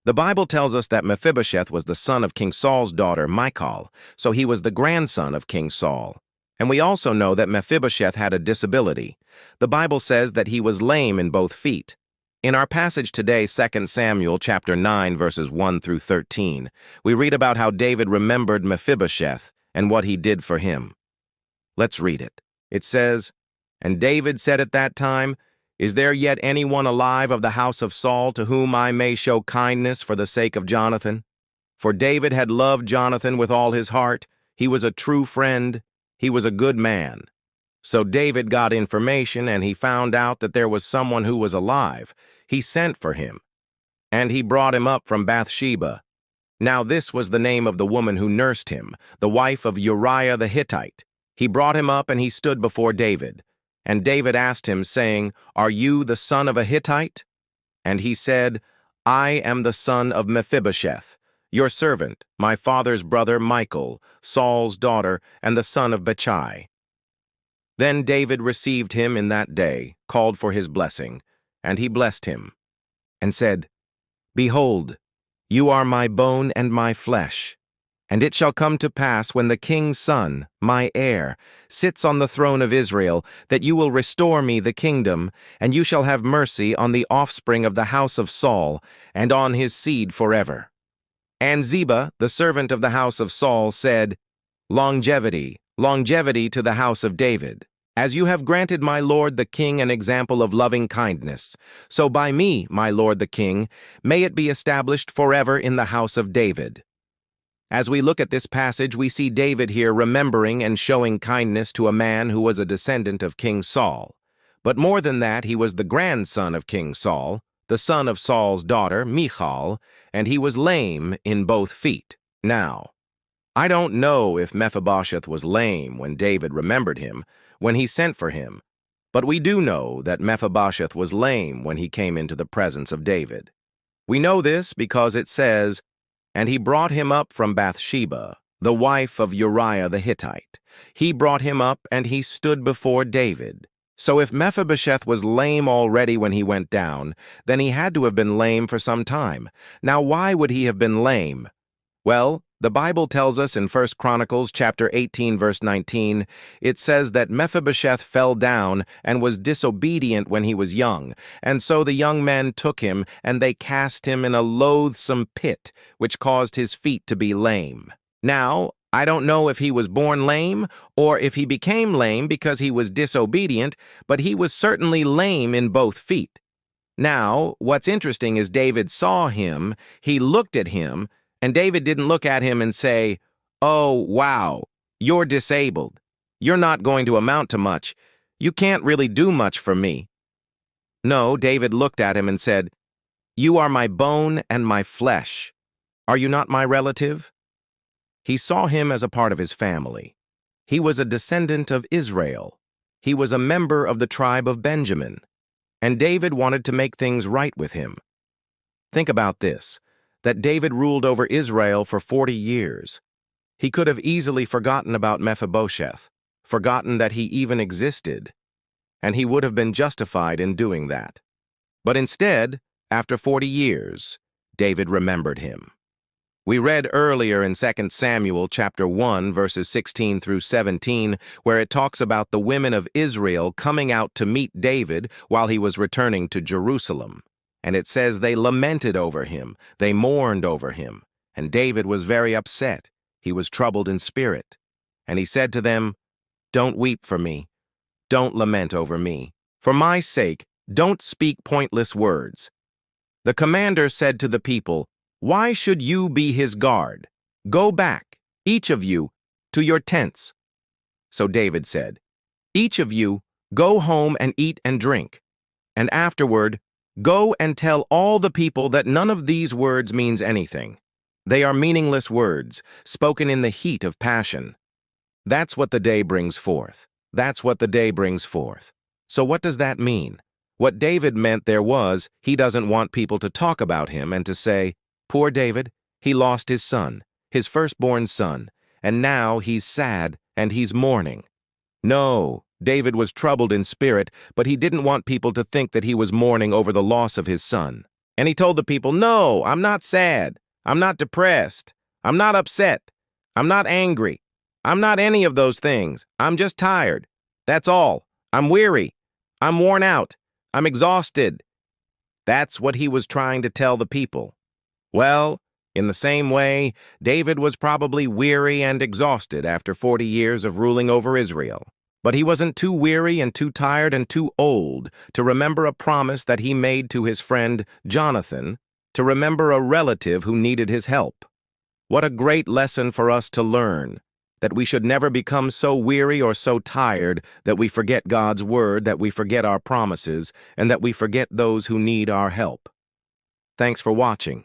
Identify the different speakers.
Speaker 1: The Bible tells us that Mephibosheth was the son of King Saul's daughter, Michal, so he was the grandson of King Saul. And we also know that Mephibosheth had a disability. The Bible says that he was lame in both feet. In our passage today, 2 Samuel chapter 9, verses 1 through 13, we read about how David remembered Mephibosheth and what he did for him. Let's read it. It says, "And David said at that time, 'Is there yet anyone alive of the house of Saul to whom I may show kindness for the sake of Jonathan?' For David had loved Jonathan with all his heart. He was a true friend. He was a good man." So David got information, and he found out that there was someone who was alive. He sent for him, and he brought him up from Bathsheba. Now this was the name of the woman who nursed him, the wife of Uriah the Hittite. He brought him up, and he stood before David. And David asked him, saying, "Are you the son of a Hittite?" And he said, "I am the son of Mephibosheth, your servant, my father's brother Michal, Saul's daughter, and the son of Bechai." Then David received him in that day, called for his blessing, and he blessed him, and said, "Behold, you are my bone and my flesh. And it shall come to pass when the king's son, my heir, sits on the throne of Israel, that you will restore me the kingdom, and you shall have mercy on the offspring of the house of Saul, and on his seed forever." And Ziba, the servant of the house of Saul, said, "Longevity, longevity to the house of David. As you have granted my lord the king an example of loving kindness, so by me, my lord the king, may it be established forever in the house of David." As we look at this passage, we see David here remembering and showing kindness to a man who was a descendant of King Saul. But more than that, he was the grandson of King Saul, the son of Saul's daughter, Michal, and he was lame in both feet. Now, I don't know if Mephibosheth was lame when David remembered him, when he sent for him, but we do know that Mephibosheth was lame when he came into the presence of David. We know this because it says, "And he brought him up from Bathsheba, the wife of Uriah the Hittite. He brought him up, and he stood before David." So if Mephibosheth was lame already when he went down, then he had to have been lame for some time. Now why would he have been lame? Well, the Bible tells us in 1 Chronicles chapter 18, verse 19, it says that Mephibosheth fell down and was disobedient when he was young, and so the young men took him, and they cast him in a loathsome pit, which caused his feet to be lame. Now, I don't know if he was born lame, or if he became lame because he was disobedient, but he was certainly lame in both feet. Now, what's interesting is David saw him, he looked at him, and David didn't look at him and say, "Oh, wow, you're disabled. You're not going to amount to much. You can't really do much for me." No, David looked at him and said, "You are my bone and my flesh. Are you not my relative?" He saw him as a part of his family. He was a descendant of Israel. He was a member of the tribe of Benjamin. And David wanted to make things right with him. Think about this, that David ruled over Israel for 40 years. He could have easily forgotten about Mephibosheth, forgotten that he even existed, and he would have been justified in doing that. But instead, after 40 years, David remembered him. We read earlier in 2 Samuel chapter 1, verses 16 through 17, where it talks about the women of Israel coming out to meet David while he was returning to Jerusalem. And it says they lamented over him, they mourned over him, and David was very upset. He was troubled in spirit. And he said to them, "Don't weep for me. Don't lament over me. For my sake, don't speak pointless words." The commander said to the people, "Why should you be his guard? Go back, each of you, to your tents." So David said, "Each of you, go home and eat and drink, and afterward, go and tell all the people that none of these words means anything. They are meaningless words, spoken in the heat of passion." That's what the day brings forth. That's what the day brings forth. So what does that mean? What David meant there was, he doesn't want people to talk about him and to say, "Poor David, he lost his son, his firstborn son, and now he's sad and he's mourning." No, David was troubled in spirit, but he didn't want people to think that he was mourning over the loss of his son. And he told the people, "No, I'm not sad. I'm not depressed. I'm not upset. I'm not angry. I'm not any of those things. I'm just tired. That's all. I'm weary. I'm worn out. I'm exhausted." That's what he was trying to tell the people. Well, in the same way, David was probably weary and exhausted after 40 years of ruling over Israel. But he wasn't too weary and too tired and too old to remember a promise that he made to his friend Jonathan, to remember a relative who needed his help. What a great lesson for us to learn, that we should never become so weary or so tired that we forget God's word, that we forget our promises, and that we forget those who need our help. Thanks for watching.